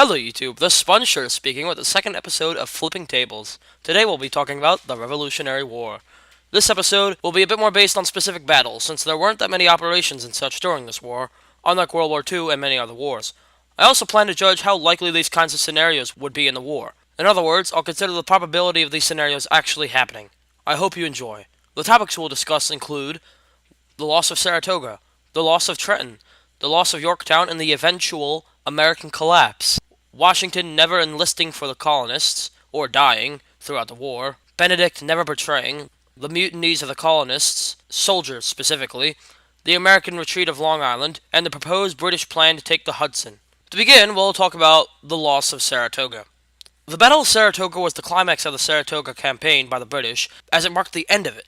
Hello YouTube, the Sponge speaking with the second episode of Flipping Tables. Today we'll be talking about the Revolutionary War. This episode will be a bit more based on specific battles, since there weren't that many operations and such during this war, unlike World War II and many other wars. I also plan to judge how likely these kinds of scenarios would be in the war. In other words, I'll consider the probability of these scenarios actually happening. I hope you enjoy. The topics we'll discuss include the loss of Saratoga, the loss of Trenton, the loss of Yorktown, and the eventual American collapse. Washington never enlisting for the colonists, or dying, throughout the war. Benedict never betraying. The mutinies of the colonists, soldiers specifically. The American retreat of Long Island, and the proposed British plan to take the Hudson. To begin, we'll talk about the loss of Saratoga. The Battle of Saratoga was the climax of the Saratoga campaign by the British, as it marked the end of it.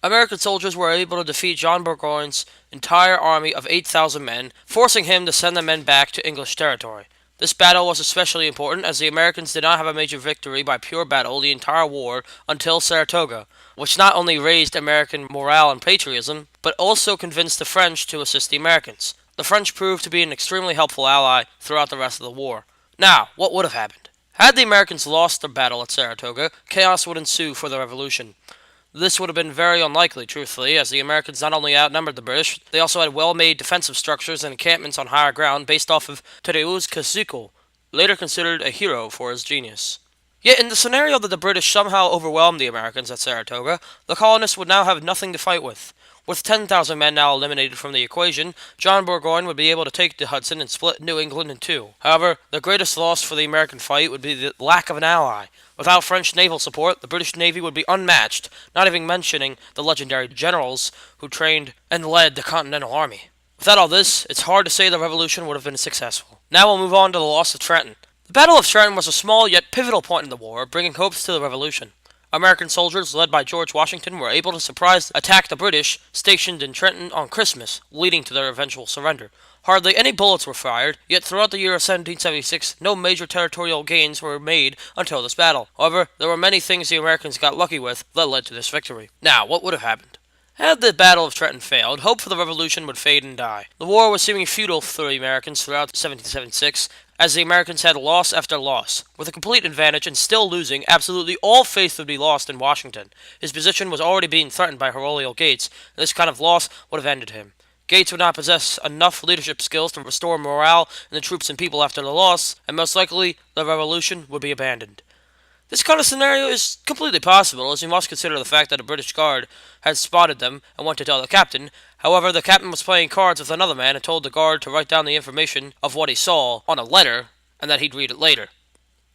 American soldiers were able to defeat John Burgoyne's entire army of 8,000 men, forcing him to send the men back to English territory. This battle was especially important as the Americans did not have a major victory by pure battle the entire war until Saratoga, which not only raised American morale and patriotism, but also convinced the French to assist the Americans. The French proved to be an extremely helpful ally throughout the rest of the war. Now, what would have happened? Had the Americans lost the battle at Saratoga, chaos would ensue for the Revolution. This would have been very unlikely, truthfully, as the Americans not only outnumbered the British, they also had well-made defensive structures and encampments on higher ground based off of Tadeusz Kościuszko, later considered a hero for his genius. Yet in the scenario that the British somehow overwhelmed the Americans at Saratoga, the colonists would now have nothing to fight with. With 10,000 men now eliminated from the equation, John Burgoyne would be able to take the Hudson and split New England in two. However, the greatest loss for the American fight would be the lack of an ally. Without French naval support, the British Navy would be unmatched, not even mentioning the legendary generals who trained and led the Continental Army. Without all this, it's hard to say the Revolution would have been successful. Now we'll move on to the loss of Trenton. The Battle of Trenton was a small yet pivotal point in the war, bringing hopes to the Revolution. American soldiers, led by George Washington, were able to surprise attack the British stationed in Trenton on Christmas, leading to their eventual surrender. Hardly any bullets were fired, yet throughout the year of 1776, no major territorial gains were made until this battle. However, there were many things the Americans got lucky with that led to this victory. Now, what would have happened? Had the Battle of Trenton failed, hope for the Revolution would fade and die. The war was seeming futile for the Americans throughout 1776, as the Americans had loss after loss. With a complete advantage and still losing, absolutely all faith would be lost in Washington. His position was already being threatened by Aurelio Gates, and this kind of loss would have ended him. Gates would not possess enough leadership skills to restore morale in the troops and people after the loss, and most likely the revolution would be abandoned. This kind of scenario is completely possible, as you must consider the fact that a British guard had spotted them and went to tell the captain. However, the captain was playing cards with another man and told the guard to write down the information of what he saw on a letter, and that he'd read it later.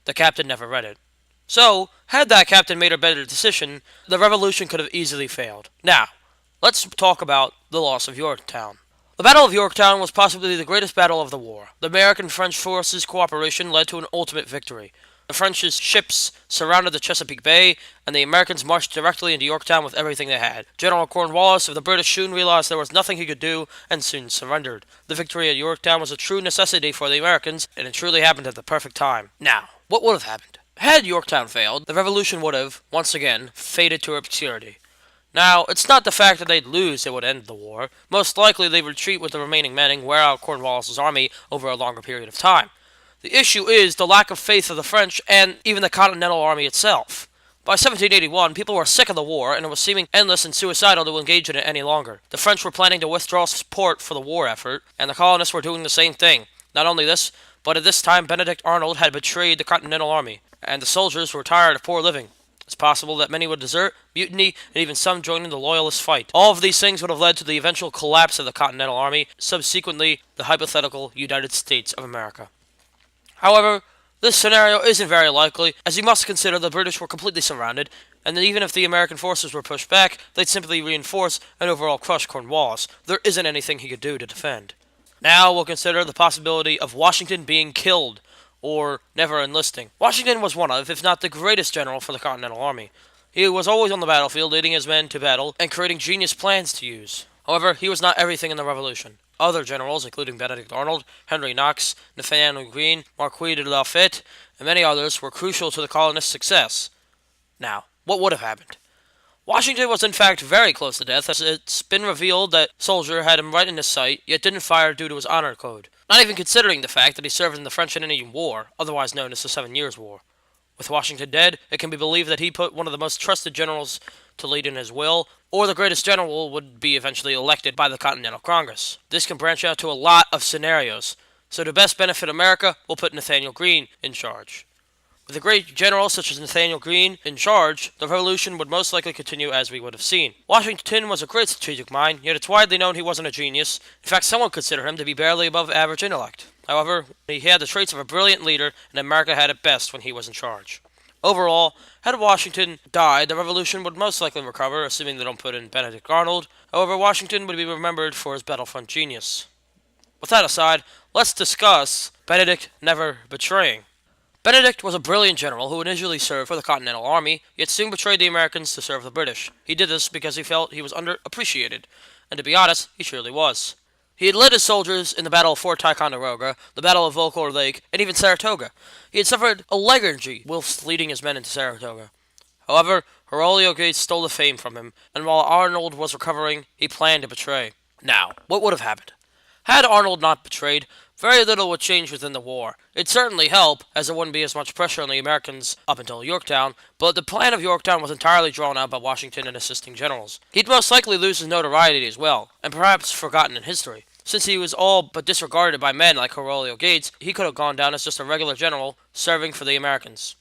The captain never read it. So, had that captain made a better decision, the revolution could have easily failed. Now, let's talk about the loss of Yorktown. The Battle of Yorktown was possibly the greatest battle of the war. The American-French forces' cooperation led to an ultimate victory. The French's ships surrounded the Chesapeake Bay, and the Americans marched directly into Yorktown with everything they had. General Cornwallis of the British soon realized there was nothing he could do, and soon surrendered. The victory at Yorktown was a true necessity for the Americans, and it truly happened at the perfect time. Now, what would have happened? Had Yorktown failed, the revolution would have, once again, faded to obscurity. Now, it's not the fact that they'd lose that would end the war. Most likely they'd retreat with the remaining men and wear out Cornwallis' army over a longer period of time. The issue is the lack of faith of the French and even the Continental Army itself. By 1781, people were sick of the war, and it was seeming endless and suicidal to engage in it any longer. The French were planning to withdraw support for the war effort, and the colonists were doing the same thing. Not only this, but at this time Benedict Arnold had betrayed the Continental Army, and the soldiers were tired of poor living. It's possible that many would desert, mutiny, and even some join in the Loyalist fight. All of these things would have led to the eventual collapse of the Continental Army, subsequently the hypothetical United States of America. However, this scenario isn't very likely, as you must consider the British were completely surrounded, and that even if the American forces were pushed back, they'd simply reinforce and overall crush Cornwallis. There isn't anything he could do to defend. Now we'll consider the possibility of Washington being killed, or never enlisting. Washington was one of, if not the greatest general for the Continental Army. He was always on the battlefield, leading his men to battle, and creating genius plans to use. However, he was not everything in the Revolution. Other generals, including Benedict Arnold, Henry Knox, Nathanael Greene, Marquis de Lafayette, and many others, were crucial to the colonists' success. Now, what would have happened? Washington was in fact very close to death, as it's been revealed that a soldier had him right in his sight, yet didn't fire due to his honor code. not even considering the fact that he served in the French and Indian War, otherwise known as the 7 Years' War. With Washington dead, it can be believed that he put one of the most trusted generals to lead in his will, or the greatest general would be eventually elected by the Continental Congress. This can branch out to a lot of scenarios, so to best benefit America, we'll put Nathaniel Greene in charge. With a great general such as Nathaniel Greene in charge, the revolution would most likely continue as we would have seen. Washington was a great strategic mind, yet it's widely known he wasn't a genius. In fact, some would consider him to be barely above average intellect. However, he had the traits of a brilliant leader, and America had it best when he was in charge. Overall, had Washington died, the revolution would most likely recover, assuming they don't put in Benedict Arnold. However, Washington would be remembered for his battlefront genius. With that aside, let's discuss Benedict never betraying. Benedict was a brilliant general who initially served for the Continental Army, yet soon betrayed the Americans to serve the British. He did this because he felt he was underappreciated, and to be honest, he surely was. He had led his soldiers in the Battle of Fort Ticonderoga, the Battle of Volcor Lake, and even Saratoga. He had suffered a leg injury whilst leading his men into Saratoga. However, Aurelio Gates stole the fame from him, and while Arnold was recovering, he planned to betray. Now, what would have happened? Had Arnold not betrayed, very little would change within the war. It'd certainly help, as there wouldn't be as much pressure on the Americans up until Yorktown, but the plan of Yorktown was entirely drawn out by Washington and assisting generals. He'd most likely lose his notoriety as well, and perhaps forgotten in history. Since he was all but disregarded by men like Aurelio Gates, he could have gone down as just a regular general serving for the Americans.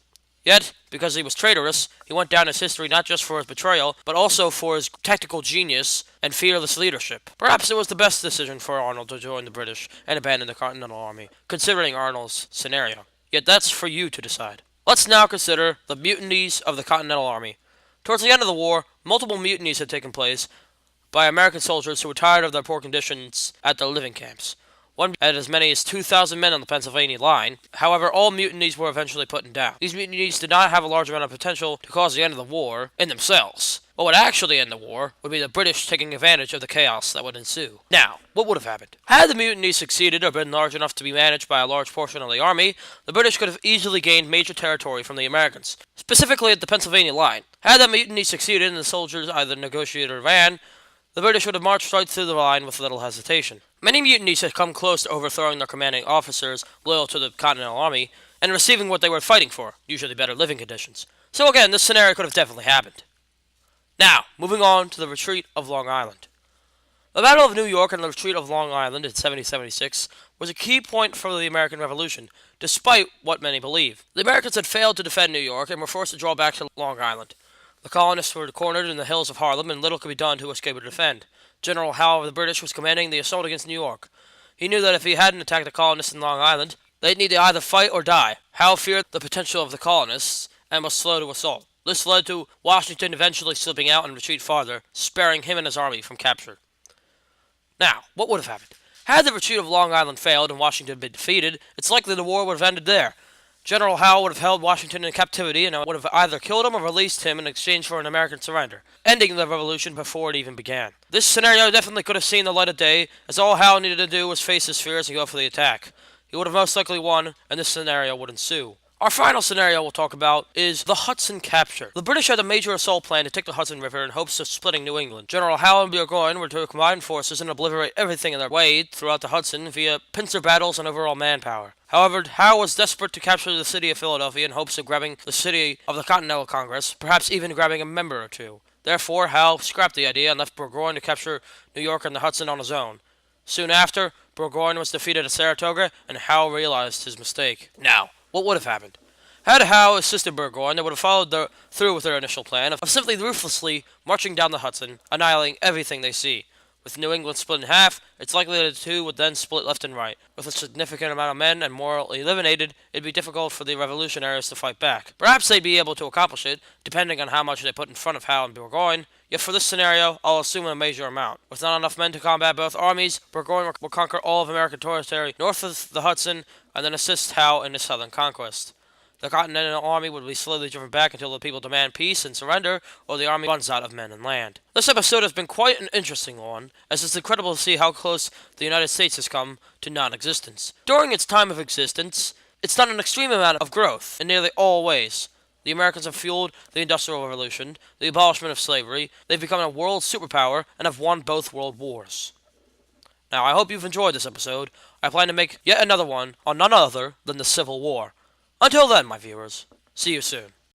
Yet, because he was traitorous, he went down as history not just for his betrayal, but also for his tactical genius and fearless leadership. Perhaps it was the best decision for Arnold to join the British and abandon the Continental Army, considering Arnold's scenario. Yet that's for you to decide. Let's now consider the mutinies of the Continental Army. Towards the end of the war, multiple mutinies had taken place by American soldiers who were tired of their poor conditions at their living camps. One had as many as 2,000 men on the Pennsylvania line. However, all mutinies were eventually put down. These mutinies did not have a large amount of potential to cause the end of the war in themselves. What would actually end the war would be the British taking advantage of the chaos that would ensue. Now, what would have happened? Had the mutinies succeeded or been large enough to be managed by a large portion of the army, the British could have easily gained major territory from the Americans, specifically at the Pennsylvania line. Had the mutiny succeeded and the soldiers either negotiated or ran, the British would have marched right through the line with little hesitation. Many mutinies had come close to overthrowing their commanding officers loyal to the Continental Army and receiving what they were fighting for, usually better living conditions. So again, this scenario could have definitely happened. Now, moving on to the retreat of Long Island. The Battle of New York and the retreat of Long Island in 1776 was a key point for the American Revolution, despite what many believe. The Americans had failed to defend New York and were forced to draw back to Long Island. The colonists were cornered in the hills of Harlem, and little could be done to escape or defend. General Howe of the British was commanding the assault against New York. He knew that if he hadn't attacked the colonists in Long Island, they'd need to either fight or die. Howe feared the potential of the colonists and was slow to assault. This led to Washington eventually slipping out and retreat farther, sparing him and his army from capture. Now, what would have happened? Had the retreat of Long Island failed and Washington been defeated, it's likely the war would have ended there. General Howe would have held Washington in captivity and would have either killed him or released him in exchange for an American surrender, ending the revolution before it even began. This scenario definitely could have seen the light of day, as all Howe needed to do was face his fears and go for the attack. He would have most likely won, and this scenario would ensue. Our final scenario we'll talk about is the Hudson capture. The British had a major assault plan to take the Hudson River in hopes of splitting New England. General Howe and Burgoyne were to combine forces and obliterate everything in their way throughout the Hudson via pincer battles and overall manpower. However, Howe was desperate to capture the city of Philadelphia in hopes of grabbing the city of the Continental Congress, perhaps even grabbing a member or two. Therefore, Howe scrapped the idea and left Burgoyne to capture New York and the Hudson on his own. Soon after, Burgoyne was defeated at Saratoga, and Howe realized his mistake. Now, what would have happened? Had Howe assisted Burgoyne, they would have followed through with their initial plan of simply ruthlessly marching down the Hudson, annihilating everything they see. With New England split in half, it's likely that the two would then split left and right. With a significant amount of men and moral eliminated, it'd be difficult for the revolutionaries to fight back. Perhaps they'd be able to accomplish it, depending on how much they put in front of Howe and Burgoyne, yet for this scenario, I'll assume a major amount. With not enough men to combat both armies, Burgoyne will conquer all of American territory north of the Hudson, and then assist Howe in his southern conquest. The Continental Army would be slowly driven back until the people demand peace and surrender, or the army runs out of men and land. This episode has been quite an interesting one, as it's incredible to see how close the United States has come to non-existence. During its time of existence, it's done an extreme amount of growth in nearly all ways. The Americans have fueled the Industrial Revolution, the abolishment of slavery, they've become a world superpower, and have won both world wars. Now, I hope you've enjoyed this episode. I plan to make yet another one on none other than the Civil War. Until then, my viewers, see you soon.